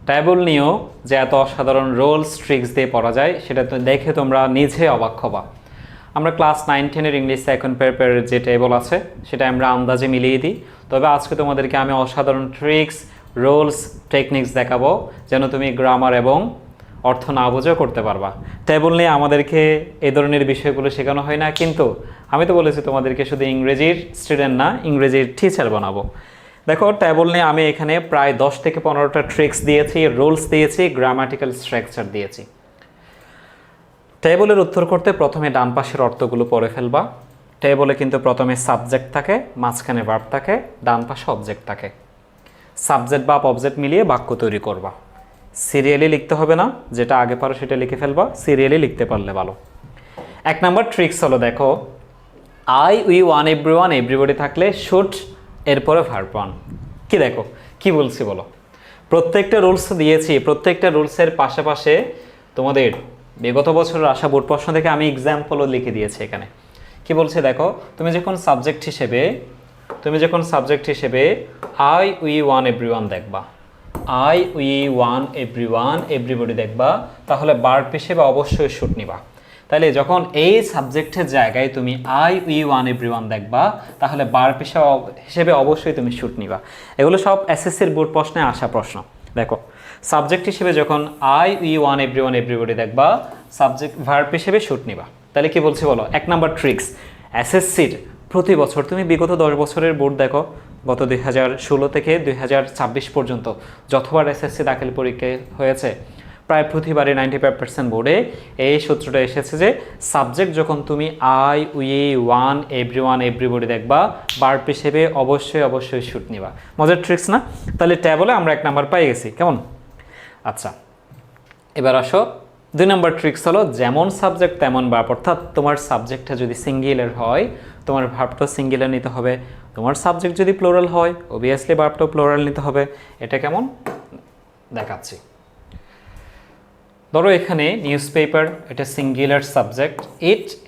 Table নিয়েও যে এত অসাধারণ রোলস ট্রিক্স দিয়ে পড়া যায় সেটা তো দেখে তোমরা নিজে অবাক হবা। আমরা ক্লাস 9-10-এর ইংলিশ সেকেন্ড পেপারের যে টেবল আছে সেটা আমরা আন্দাজে মিলিয়ে দিই। তবে আজকে তোমাদেরকে আমি অসাধারণ ট্রিক্স, রোলস, টেকনিক্স দেখাবো যেন তুমি গ্রামার এবং অর্থ না বুঝেও করতে পারবা। টেবল নিয়ে আমাদেরকে এই ধরনের বিষয়গুলো শেখানো হয় না, কিন্তু আমি তো বলেছি তোমাদেরকে শুধু ইংরেজির স্টুডেন্ট না, ইংরেজির টিচার বানাবো। দেখো, টেবল নিয়ে আমি এখানে প্রায় 10 থেকে 15টা ট্রিক্স দিয়েছি, রুলস দিয়েছি, গ্রামাটিক্যাল স্ট্রাকচার দিয়েছি। টেবলের উত্তর করতে প্রথমে ডান পাশের অর্থগুলো পড়ে ফেলবা। টেবলে কিন্তু প্রথমে সাবজেক্ট থাকে, মাঝখানে ভার্ব থাকে, ডান পাশে অবজেক্ট থাকে। সাবজেক্ট বা অবজেক্ট মিলিয়ে বাক্য তৈরি করবা। সিরিয়ালি লিখতে হবে না, যেটা আগে পারো সেটা লিখে ফেলবা, সিরিয়ালি লিখতে পারলে ভালো। 1 নম্বর ট্রিক্স হলো, দেখো, I, we, one, everyone, everybody থাকলে শুড এরপরে ভার্ব ওয়ান। কি দেখো কি বলছি বলো, প্রত্যেকটা রুলস দিয়েছি, প্রত্যেকটা রুলসের পাশাপাশি তোমাদের বিগত বছরের আসা বোর্ড প্রশ্ন থেকে আমি এক্সাম্পলও লিখে দিয়েছি এখানে। কি বলছে দেখো, তুমি যখন সাবজেক্ট হিসেবে আই, উই, ওয়ান, এভরিওয়ান দেখবা, I, we, one, everyone, everybody দেখবা, তাহলে ভার্ব হিসেবে অবশ্যই শুড নিবা। তাহলে যখন এই সাবজেক্টের জায়গায় তুমি আই, উই, ওয়ান, এভরিওয়ান দেখবা, তাহলে ভার্ব হিসেবে অবশ্যই তুমি শুড নিবা। এগুলো সব এসএসসির বোর্ড প্রশ্নে আসা প্রশ্ন। দেখো, সাবজেক্ট হিসেবে যখন I, we, one, everyone, everybody দেখবা, সাবজেক্ট ভার্ব হিসেবে শুড নিবা। তাহলে কি বলছি বলো, 1 নম্বর ট্রিক্স। এসএসসির প্রতি বছর তুমি বিগত 10 বছরের বোর্ড দেখো, গত 2016 থেকে 2026 পর্যন্ত যতবার এসএসসি দাখিল পরীক্ষা হয়েছে, প্রায় প্রতিবারই 95% বোর্ডে এই সূত্রটা এসেছে যে সাবজেক্ট যখন তুমি I, we, one, everyone, everybody দেখবা, ভার্ব হিসেবে অবশ্যই শুড নিবা। মজার ট্রিক্স না? তাহলে ট্যাবলে আমরা 1 নাম্বার পাই গেছি, কেমন? আচ্ছা, এবার আসো 2 নম্বর ট্রিক্স হলো, যেমন সাবজেক্ট তেমন ভার্ব। অর্থাৎ তোমার সাবজেক্টটা যদি সিঙ্গুলার হয়, তোমার ভার্বটাও সিঙ্গুলার নিতে হবে। তোমার সাবজেক্ট যদি প্লোরাল হয়, অবভিয়াসলি ভার্বটাও প্লোরাল নিতে হবে। এটা কেমন দেখাচ্ছি। ধরো এখানে নিউজপেপার, এটা সিঙ্গুলার সাবজেক্ট,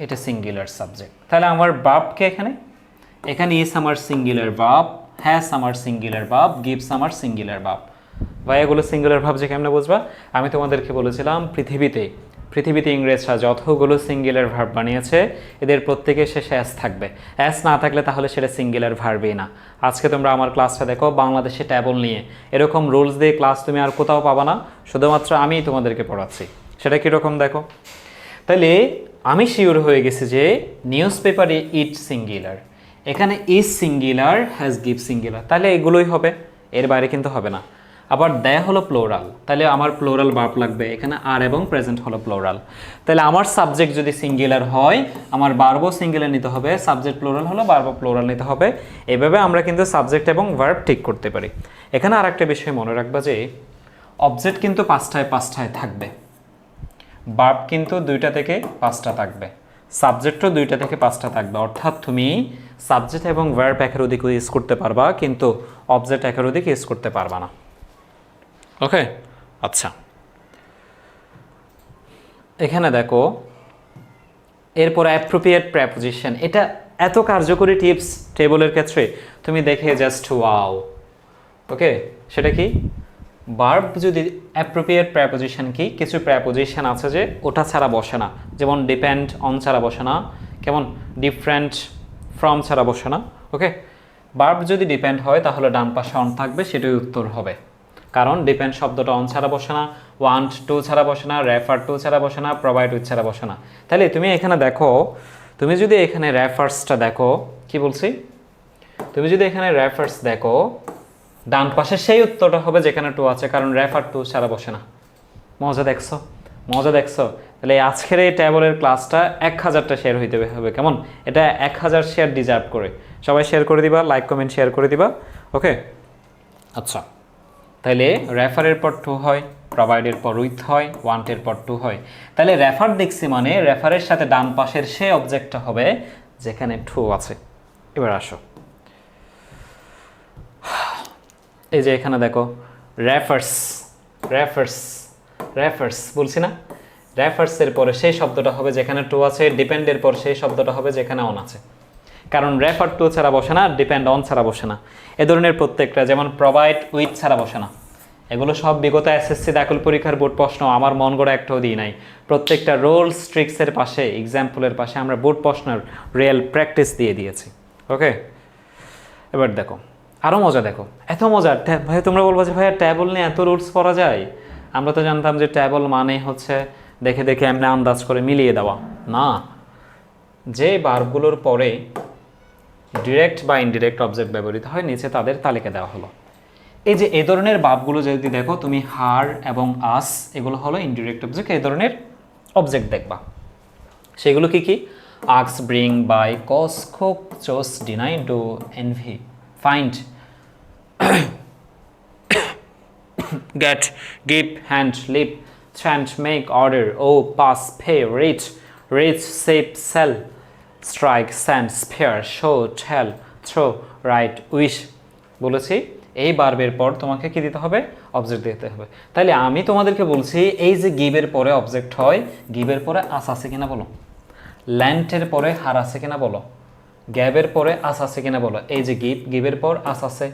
এটা সিঙ্গুলার সাবজেক্ট। তাহলে আমার ভার্বকে এখানে ইজ আমার সিঙ্গুলার ভার্ব, হ্যাজ আমার সিঙ্গুলার ভার্ব, গিভস আমার সিঙ্গুলার ভার্ব। ভাই এগুলো সিঙ্গুলার ভার্ব যে কেমনে বুঝবা? আমি তোমাদেরকে বলেছিলাম পৃথিবীতে ইংরেজরা যতগুলো সিঙ্গুলার ভার্ব বানিয়েছে, এদের প্রত্যেকের শেষে অ্যাস থাকবে। অ্যাস না থাকলে তাহলে সেটা সিঙ্গুলার ভার্বই না। আজকে তোমরা আমার ক্লাসটা দেখো, বাংলাদেশে ট্যাবল নিয়ে এরকম রুলস দিয়ে ক্লাস তুমি আর কোথাও পাবা না, শুধুমাত্র আমিই তোমাদেরকে পড়াচ্ছি। সেটা কীরকম দেখো। তাহলে আমি শিওর হয়ে গেছি যে নিউজ পেপারে ইট সিঙ্গুলার, এখানে is singular, has, give singular, তাহলে এগুলোই হবে, এর বাইরে কিন্তু হবে না। আবার দেয়া হলো প্লোরাল, তাহলে আমার প্লোরাল ভার্ব লাগবে, এখানে আর এবং প্রেজেন্ট হলো প্লোরাল। তাহলে আমার সাবজেক্ট যদি সিঙ্গুলার হয়, আমার ভার্বও সিঙ্গুলার নিতে হবে, সাবজেক্ট প্লোরাল হলো ভার্বও প্লোরাল নিতে হবে। এভাবে আমরা কিন্তু সাবজেক্ট এবং ভার্ব ঠিক করতে পারি। এখানে আর একটা বিষয় মনে রাখবা যে অবজেক্ট কিন্তু 5টায় থাকবে, ভার্ব কিন্তু 2টা থেকে 5টা থাকবে, সাবজেক্টও 2টা থেকে 5টা থাকবে। অর্থাৎ তুমি সাবজেক্ট এবং ভার্ব একের অধিক ইউজ করতে পারবা, কিন্তু অবজেক্ট একের অধিক ইউজ করতে পারবা না। ওকে, আচ্ছা, এখানে দেখো এরপর অ্যাপ্রোপ্রিয়েট প্রেপোজিশন। এটা এত কার্যকরী টিপস টেবলের ক্ষেত্রে, তুমি দেখে জাস্ট ওয়াও। ওকে, সেটা কি? ভার্ব যদি অ্যাপ্রোপ্রিয়েট প্রেপোজিশন কি? কিছু প্রেপোজিশন আছে যে ওটা ছাড়া বসে না, যেমন ডিপেন্ড অন ছাড়া বসে না, কেমন ডিফারেন্ট ফ্রম ছাড়া বসে না। ওকে, ভার্ব যদি ডিপেন্ড হয় তাহলে ডান পাশে অন থাকবে, সেটাই উত্তর হবে। কারণ ডিপেন্ড শব্দটা অন ছাড়া বসে না, ওয়ান্ট টু ছাড়া বসে না, রেফার টু ছাড়া বসে না, প্রোভাইড উইথ ছাড়া বসে না। তাহলে তুমি এখানে দেখো, তুমি যদি এখানে রেফার্সটা দেখো, কি বলছি, তুমি যদি এখানে রেফার্স দেখো, ডান পাশে সেই উত্তরটা হবে যেখানে টু আছে, কারণ রেফার টু ছাড়া বসে না। মজা দেখছো? তাহলে আজকের এই ট্যাবলের ক্লাসটা 1000টা শেয়ার হইতে হবে, কেমন? এটা 1000 শেয়ার ডিজার্ভ করে। সবাই শেয়ার করে দিবা, লাইক কমেন্ট শেয়ার করে দিবা। ওকে, আচ্ছা, তাহলে রেফারের পর টু হয়, প্রোভাইডের পর উইথ হয়, ওয়ান্টের পর টু হয়। তাহলে রেফার দেখছি মানে রেফারের সাথে ডান পাশের সেই অবজেক্টটা হবে যেখানে টু আছে। এবার আসো, এই যে এখানে দেখো রেফার্স বলছি না, রেফার্সের পরে সেই শব্দটা হবে যেখানে টু আছে, ডিপেন্ডের পর সেই শব্দটা হবে যেখানে অন আছে। কারণ রেফার টু ছাড়া বসে না, ডিপেন্ড অন ছাড়া বসে না। এ ধরনের প্রত্যেকটা, যেমন প্রোভাইড উইথ ছাড়া বসে না, এগুলো সব বিগত এসএসসি দাখিল পরীক্ষার বোর্ড প্রশ্ন, আমার মন গড়া একটাও দিই নাই। প্রত্যেকটা রোলস ট্রিক্সের পাশে, এক্সাম্পলের পাশে আমরা বোর্ড প্রশ্নের রিয়েল প্র্যাকটিস দিয়ে দিয়েছি। ওকে, এবার দেখো আরও মজা, দেখো এত মজা। ভাই তোমরা বলবো যে ভাইয়া ট্যাবল নিয়ে এত রুলস পড়া যায়? আমরা তো জানতাম যে ট্যাবল মানে হচ্ছে দেখে দেখে এমনি আন্দাজ করে মিলিয়ে দেওয়া। না, যে ভার্বগুলোর পরে ডিরেক্ট বা ইনডিরেক্ট অবজেক্ট ব্যবহৃত হয় নিচে তাদের তালিকা দেওয়া হলো। এই যে এই ধরনের ভার্বগুলো যদি দেখো তুমি, হার এবং আস, এগুলো হলো ইনডিরেক্ট অবজেক্ট। এই ধরনের অবজেক্ট দেখবা, সেগুলো কি কি? আক্স, bring, buy, cause, cook, choose, deny, do, envy, find, get, give, hand, lip, chant, make, order, owe, pass, pay, reach, save, sell, strike, send, spare, show, tell, throw, write, wish। বলেছি এই ভার্বের পর তোমাকে কি দিতে হবে? অবজেক্ট দিতে হবে। তাহলে আমি তোমাদেরকে বলছি এই যে গিভের পরে অবজেক্ট হয়, গিভের পরে আস আছে কিনা বলো, ল্যান্ডের পরে হার আছে কিনা বলো, গ্যাবের পরে আস আছে কিনা বলো। এই যে গিভের পর আস আছে,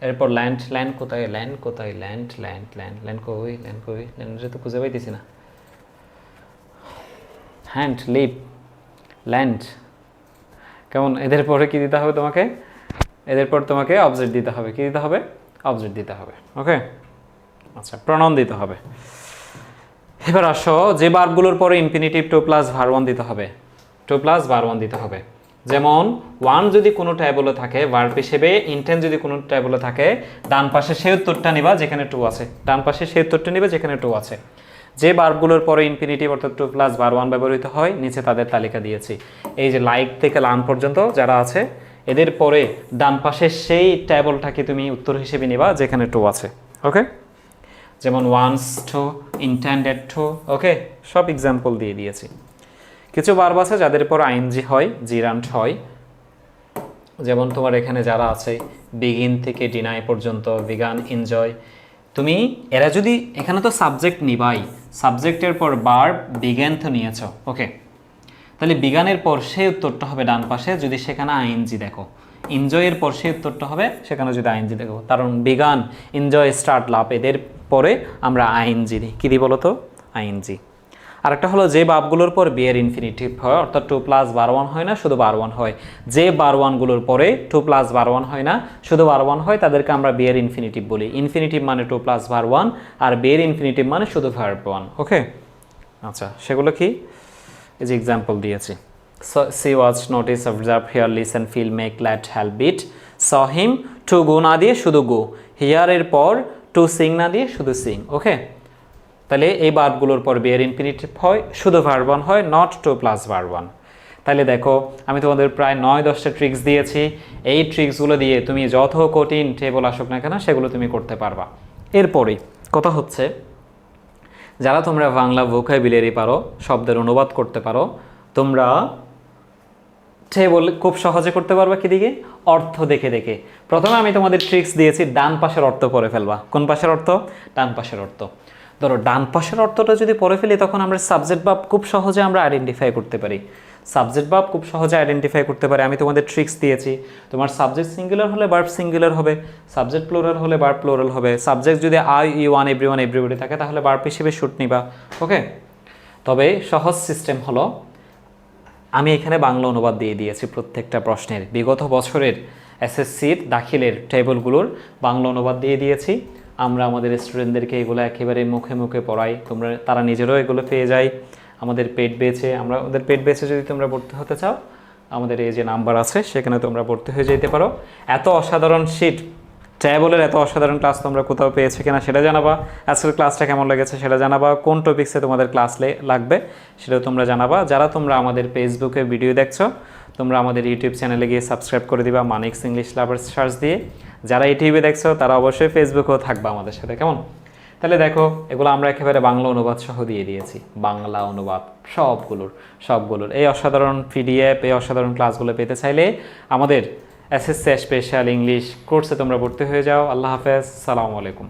এরপর ল্যান্ড, ল্যান্ড কোথায়, ল্যান্ড কোথায়, ল্যান্ড ল্যান্ড ল্যান্ড ল্যান্ড কই, ল্যান্ড কই, ল্যান্ডে তো খুঁজে পাইতেছি না। হ্যান্ড, লিপ, ল্যান্ড, কেমন? এদের পরে কি দিতে হবে তোমাকে? এদের পর তোমাকে অবজেক্ট দিতে হবে। কি দিতে হবে? অবজেক্ট দিতে হবে। ওকে, আচ্ছা, প্রনাউন দিতে হবে। এবার আসো, যে ভার্বগুলোর পরে infinitive to plus verb one দিতে হবে, টু প্লাস ভার ওয়ান দিতে হবে। যেমন ওয়ান যদি কোনো ট্যাবলে থাকে, ভার্ব হিসেবে ইনটেন্স যদি কোনো ট্যাবলে থাকে, ডান পাশে সেই উত্তরটা নিবা যেখানে টু আছে, ডান পাশে সেই উত্তরটা নিবা যেখানে টু আছে। যে ভার্বগুলোর পরে ইনফিনিটিভ অর্থাৎ টু প্লাস ভার ওয়ান ব্যবহৃত হয় নিচে তাদের তালিকা দিয়েছি। এই যে লাইক থেকে লার্ন পর্যন্ত যারা আছে, এদের পরে ডান পাশে সেই ট্যাবলটাকে তুমি উত্তর হিসেবে নিবা যেখানে টু আছে। ওকে, যেমন ওয়ান্স টু, ইন্টেন্ডেড টু। ওকে, সব এক্সাম্পল দিয়ে দিয়েছি। কিছু ভার্ব আছে যাদের পর আইএনজি হয়, জিরান্ট হয়। যেমন তোমার এখানে যারা আছে বিগিন থেকে ডিনাই পর্যন্ত, বিগান, এনজয়। তুমি এরা যদি, এখানে তো সাবজেক্ট নিবাই, সাবজেক্টের পর ভার্ব বিজ্ঞান তো নিয়েছ। ওকে, তাহলে বিজ্ঞানের পর সেই উত্তরটা হবে ডান পাশে যদি সেখানে আইএনজি দেখো, এনজয়ের পর সেই উত্তরটা হবে সেখানে যদি আইএনজি দেখো। কারণ বিজ্ঞান, এনজয়, স্টার্ট, লাভ, এদের পরে আমরা আইএনজি দিই। কী দিই বলো তো? আইএনজি। আরেকটা হলো যে ভার্বগুলোর পর বি এর ইনফিনিটিভ হয়, অর্থাৎ টু প্লাস ভার ওয়ান হয় না, শুধু ভার ওয়ান হয়। যে ভার ওয়ানগুলোর পরে টু প্লাস ভার ওয়ান হয় না, শুধু ভার ওয়ান হয়, তাদেরকে আমরা বি এর ইনফিনিটিভ বলি। ইনফিনিটিভ মানে টু প্লাস ভার ওয়ান, আর বি এর ইনফিনিটিভ মানে শুধু ভার্ব ওয়ান। ওকে, আচ্ছা, সেগুলো কি? এই যে এক্সাম্পল দিয়েছি। See watch, notice, observe, hear, listen, feel, make, let, help, bid. Saw him, to go না দিয়ে শুধু গো। হিয়ারের পর টু সিং না দিয়ে শুধু সিং। ওকে, তাহলে এই ভার্বগুলোর পর বি এর ইনফিনিটিভ হয়, শুধু ভার্ব ওয়ান হয়, not to plus verb one. তাহলে দেখো আমি তোমাদের প্রায় 9-10টা ট্রিক্স দিয়েছি। এই ট্রিক্সগুলো দিয়ে তুমি যত কঠিন টেবল আসুক না কেন সেগুলো তুমি করতে পারবা। এরপরেই কথা হচ্ছে, যারা তোমরা বাংলা ভোকাবুলারি পারো, শব্দের অনুবাদ করতে পারো, তোমরা টেবল খুব সহজে করতে পারবা। কি দিকে? অর্থ দেখে দেখে। প্রথমে আমি তোমাদের ট্রিক্স দিয়েছি, ডান পাশের অর্থ পড়ে ফেলবা। কোন পাশের অর্থ? ডান পাশের অর্থ। ধরো ডান পাশের অর্থটা যদি পড়ে ফেলি, তখন আমরা সাবজেক্ট ভার্ব খুব সহজে আমরা আইডেন্টিফাই করতে পারি। সাবজেক্ট ভার্ব খুব সহজে আইডেন্টিফাই করতে পারি। আমি তোমাদের ট্রিক্স দিয়েছি। তোমার সাবজেক্ট সিঙ্গুলার হলে ভার্ব সিঙ্গুলার হবে, সাবজেক্ট প্লুরাল হলে ভার্ব প্লুরাল হবে। সাবজেক্ট যদি I, you, one, everyone, everybody থাকে তাহলে ভার্ব হিসেবে শুড নিবা। ওকে, তবে সহজ সিস্টেম হলো, আমি এখানে বাংলা অনুবাদ দিয়ে দিয়েছি প্রত্যেকটা প্রশ্নের। বিগত বছরের এসএসসির দাখিলের টেবলগুলোর বাংলা অনুবাদ দিয়ে দিয়েছি। আমরা আমাদের স্টুডেন্টদেরকে এগুলো একেবারে মুখে মুখে পড়াই, তারা নিজেরাও এগুলো পেয়ে যায় আমাদের পেড ব্যাচে। ওদের পেড ব্যাচে যদি তোমরা ভর্তি হতে চাও, আমাদের এই যে নাম্বার আছে সেখানে তোমরা ভর্তি হয়ে যেতে পারো। এত অসাধারণ শিট, ট্যাবলের এত অসাধারণ ক্লাস তোমরা কোথাও পেয়েছো কিনা সেটা জানাবা। আজকের ক্লাসটা কেমন লেগেছে সেটা জানাবা। কোন টপিক্সে তোমাদের ক্লাস লাগবে সেটাও তোমরা জানাবা। যারা তোমরা আমাদের ফেসবুকে ভিডিও দেখছো, তোমরা আমাদের ইউটিউব চ্যানেলে গিয়ে সাবস্ক্রাইব করে দিবা মানিক্স ইংলিশ লাভার্স সার্চ দিয়ে। যারা ইউটিউবে দেখছো তারা অবশ্যই ফেসবুকেও থাকবা আমাদের সাথে, কেমন? তাহলে দেখো, এগুলো আমরা একেবারে বাংলা অনুবাদ সহ দিয়ে দিয়েছি। বাংলা অনুবাদ সবগুলোর এই অসাধারণ পিডিএফ, এই অসাধারণ ক্লাসগুলো পেতে চাইলে আমাদের এসএসসি স্পেশাল ইংলিশ কোর্সে তোমরা ভর্তি হয়ে যাও। আল্লাহ হাফেজ, সালামু আলাইকুম।